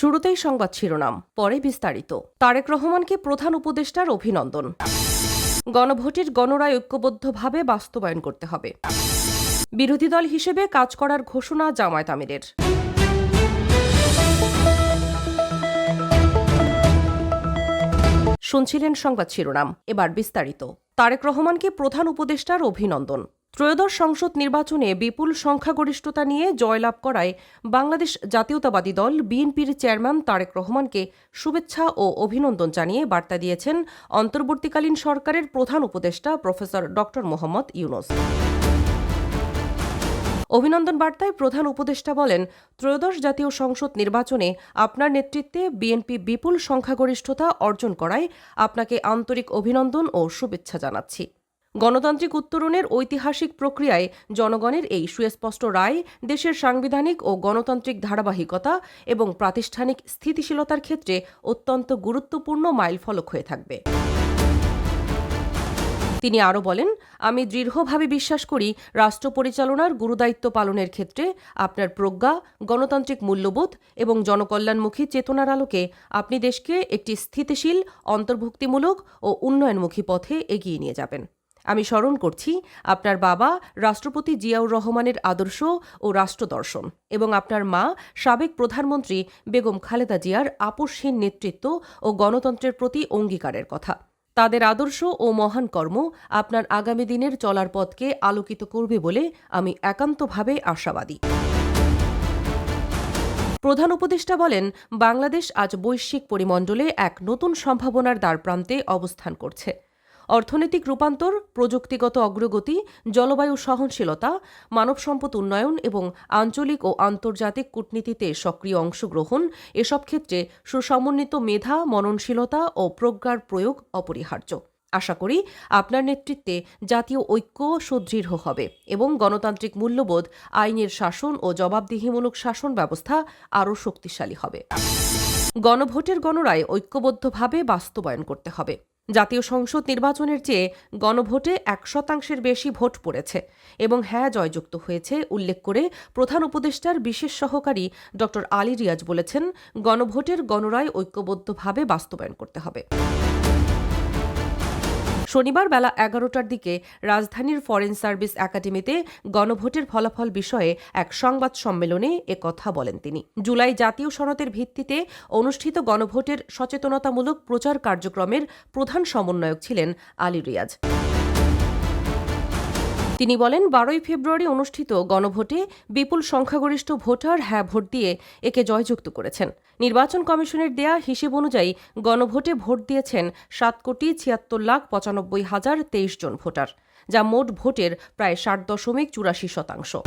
শুরুতেই সংবাদ শিরোনাম, পরে বিস্তারিত। তারেক রহমানকে প্রধান উপদেষ্টার অভিনন্দন। গণভোটের গণরায় ঐক্যবদ্ধভাবে বাস্তবায়ন করতে হবে। বিরোধী দল হিসেবে কাজ করার ঘোষণা জামায়াত আমিরের। শুনছিলেন সংবাদ শিরোনাম, এবার বিস্তারিত। তারেক রহমানকে প্রধান উপদেষ্টার অভিনন্দন। ত্রয়োদশ সংসদ নির্বাচনে বিপুল সংখ্যাগরিষ্ঠতা নিয়ে জয়লাভ করায় বাংলাদেশ জাতীয়তাবাদী দল বিএনপির চেয়ারম্যান তারেক রহমানকে শুভেচ্ছা ও অভিনন্দন জানিয়ে বার্তা দিয়েছেন অন্তর্বর্তীকালীন সরকারের প্রধান উপদেষ্টা প্রফেসর ড. মোহাম্মদ ইউনূস। অভিনন্দন বার্তায় প্রধান উপদেষ্টা বলেন, ত্রয়োদশ জাতীয় সংসদ নির্বাচনে আপনার নেতৃত্বে বিএনপি বিপুল সংখ্যাগরিষ্ঠতা অর্জন করায় আপনাকে আন্তরিক অভিনন্দন ও শুভেচ্ছা জানাচ্ছি। গণতান্ত্রিক উত্তরণের ঐতিহাসিক প্রক্রিয়ায় জনগণের এই সুস্পষ্ট রায় দেশের সাংবিধানিক ও গণতান্ত্রিক ধারাবাহিকতা এবং প্রাতিষ্ঠানিক স্থিতিশীলতার ক্ষেত্রে অত্যন্ত গুরুত্বপূর্ণ মাইলফলক হয়ে থাকবে। তিনি আরও বলেন, আমি দৃঢ়ভাবে বিশ্বাস করি রাষ্ট্র পরিচালনার গুরুদায়িত্ব পালনের ক্ষেত্রে আপনার প্রজ্ঞা, গণতান্ত্রিক মূল্যবোধ এবং জনকল্যাণমুখী চেতনার আলোকে আপনি দেশকে একটি স্থিতিশীল, অন্তর্ভুক্তিমূলক ও উন্নয়নমুখী পথে এগিয়ে নিয়ে যাবেন। আমি স্মরণ করছি আপনার বাবা রাষ্ট্রপতি জিয়াউর রহমানের আদর্শ ও রাষ্ট্রদর্শন এবং আপনার মা সাবেক প্রধানমন্ত্রী বেগম খালেদা জিয়ার আপোষহীন নেতৃত্ব ও গণতন্ত্রের প্রতি অঙ্গীকারের কথা। তাদের আদর্শ ও মহান কর্ম আপনার আগামী দিনের চলার পথকে আলোকিত করবে বলে আমি একান্তভাবে আশাবাদী। প্রধান উপদেষ্টা বলেন, বাংলাদেশ আজ বৈশ্বিক পরিমণ্ডলে এক নতুন সম্ভাবনার দ্বারপ্রান্তে অবস্থান করছে। অর্থনৈতিক রূপান্তর, প্রযুক্তিগত অগ্রগতি, জলবায়ু সহনশীলতা, মানব সম্পদ উন্নয়ন এবং আঞ্চলিক ও আন্তর্জাতিক কূটনীতিতে সক্রিয় অংশগ্রহণ এসব ক্ষেত্রে সুসমন্বিত মেধা, মননশীলতা ও প্রজ্ঞার প্রয়োগ অপরিহার্য। আশা করি আপনার নেতৃত্বে জাতীয় ঐক্য সুদৃঢ় হবে এবং গণতান্ত্রিক মূল্যবোধ, আইনের শাসন ও জবাবদিহিমূলক শাসন ব্যবস্থা আরও শক্তিশালী হবে। গণভোটের গণরায় ঐক্যবদ্ধভাবে বাস্তবায়ন করতে হবে। জাতীয় সংসদ নির্বাচনের চেয়ে গণভোটে 1% বেশি ভোট পড়েছে এবং হ্যাঁ জয়যুক্ত হয়েছে উল্লেখ করে প্রধান উপদেষ্টার বিশেষ সহকারী ড. আলী রিয়াজ বলেছেন, গণভোটের গণরায় ঐক্যবদ্ধভাবে বাস্তবায়ন করতে হবে। শনিবার বেলা 11টার দিকে রাজধানীর ফরেন সার্ভিস একাডেমিতে গণভোটের ফলাফল বিষয়ে এক সংবাদ সম্মেলনে একথা বলেন তিনি। জুলাই জাতীয় সনদের ভিত্তিতে অনুষ্ঠিত গণভোটের সচেতনতামূলক প্রচার কার্যক্রমের প্রধান সমন্বয়ক ছিলেন আলী রিয়াজ। তিনি বলেন, 12ই ফেব্রুয়ারি অনুষ্ঠিত গণভোটে বিপুল সংখ্যাগরিষ্ঠ ভোটার হ্যাঁ ভোট দিয়ে একে জয়যুক্ত করেছেন। নির্বাচন কমিশনের দেয়া হিসেব অনুযায়ী গণভোটে ভোট দিয়েছেন 7,76,95,023 জন ভোটার, যা মোট ভোটের প্রায় 60.84%।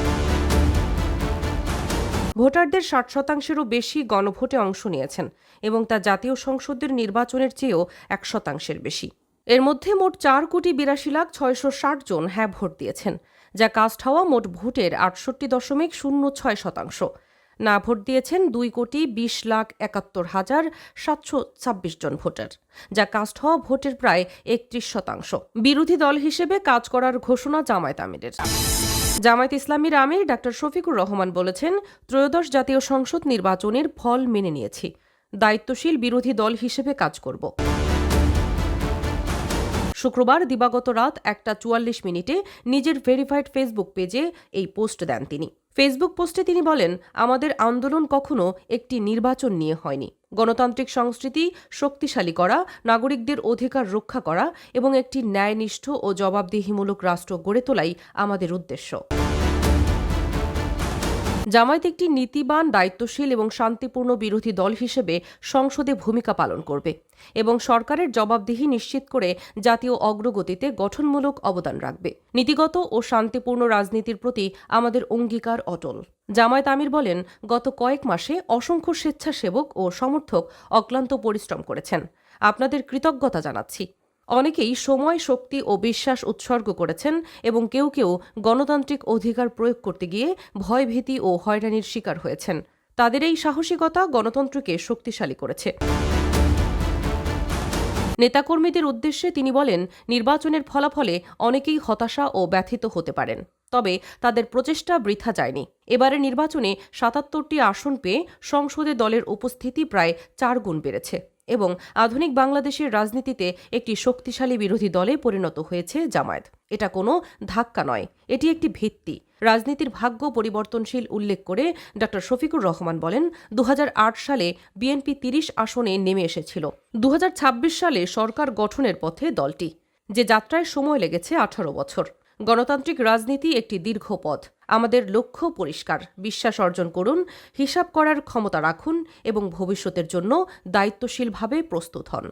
ভোটারদের 60%-এরও বেশি গণভোটে অংশ নিয়েছেন এবং তা জাতীয় সংসদের নির্বাচনের চেয়েও 1% বেশি। এর মধ্যে মোট 4,82,660 জন হ্যাঁ ভোট দিয়েছেন, যা কাস্ট হওয়া মোট ভোটের 68.06%। না ভোট দিয়েছেন 2,20,71,726 জন ভোটার, যা কাস্ট হওয়া ভোটের প্রায় 31%। বিরোধী দল হিসেবে কাজ করার ঘোষণা জামায়াত আমিরের। জামায়াত ইসলামীর আমির ডা. শফিকুর রহমান বলেছেন, ত্রয়োদশ জাতীয় সংসদ নির্বাচনের ফল মেনে নিয়েছি, দায়িত্বশীল বিরোধী দল হিসেবে কাজ করব। শুক্রবার দিবাগত রাত 1:44 নিজের ভেরিফাইড ফেসবুক পেজে এই পোস্ট দেন তিনি। ফেসবুক পোস্টে তিনি বলেন, আমাদের আন্দোলন কখনো একটি নির্বাচন নিয়ে হয়নি। গণতান্ত্রিক সংস্কৃতি শক্তিশালী করা, নাগরিকদের অধিকার রক্ষা করা এবং একটি ন্যায়নিষ্ঠ ও জবাবদিহিমূলক রাষ্ট্র গড়ে তোলাই আমাদের উদ্দেশ্য। জামায়াত একটি নীতিবান, দায়িত্বশীল এবং শান্তিপূর্ণ বিরোধী দল হিসেবে সংসদে ভূমিকা পালন করবে এবং সরকারের জবাবদিহি নিশ্চিত করে জাতীয় অগ্রগতিতে গঠনমূলক অবদান রাখবে। নীতিগত ও শান্তিপূর্ণ রাজনীতির প্রতি আমাদের অঙ্গীকার অটল। জামায়াত আমির বলেন, গত কয়েক মাসে অসংখ্য স্বেচ্ছাসেবক ও সমর্থক অক্লান্ত পরিশ্রম করেছেন। আপনাদের কৃতজ্ঞতা জানাচ্ছি। অনেকেই সময়, শক্তি ও বিশ্বাস উৎসর্গ করেছেন এবং কেউ কেউ গণতান্ত্রিক অধিকার প্রয়োগ করতে গিয়ে ভয়ভীতি ও হয়রানির শিকার হয়েছেন। তাদের এই সাহসিকতা গণতন্ত্রকে শক্তিশালী করেছে। নেতাকর্মীদের উদ্দেশ্যে তিনি বলেন, নির্বাচনের ফলাফলে অনেকেই হতাশা ও ব্যথিত হতে পারেন। তবে তাদের প্রচেষ্টা বৃথা যায়নি। এবারের নির্বাচনে ৭৭টি আসন পেয়ে সংসদে দলের উপস্থিতি প্রায় ৪ গুণ বেড়েছে এবং আধুনিক বাংলাদেশের রাজনীতিতে একটি শক্তিশালী বিরোধী দলে পরিণত হয়েছে জামায়াত। এটা কোনো ধাক্কা নয়, এটি একটি ভিত্তি। রাজনীতির ভাগ্য পরিবর্তনশীল উল্লেখ করে ড শফিকুর রহমান বলেন, ২০০৮ সালে বিএনপি ৩০ আসনে নেমে এসেছিল। ২০২৬ সালে সরকার গঠনের পথে দলটি, যে যাত্রায় সময় লেগেছে ১৮ বছর। গণতান্ত্রিক রাজনীতি একটি দীর্ঘ পথ। আমাদের লক্ষ্য পরিষ্কার, বিশ্বাস অর্জন করুন, হিসাব করার ক্ষমতা রাখুন এবং ভবিষ্যতের জন্য দায়িত্বশীলভাবে প্রস্তুত হন।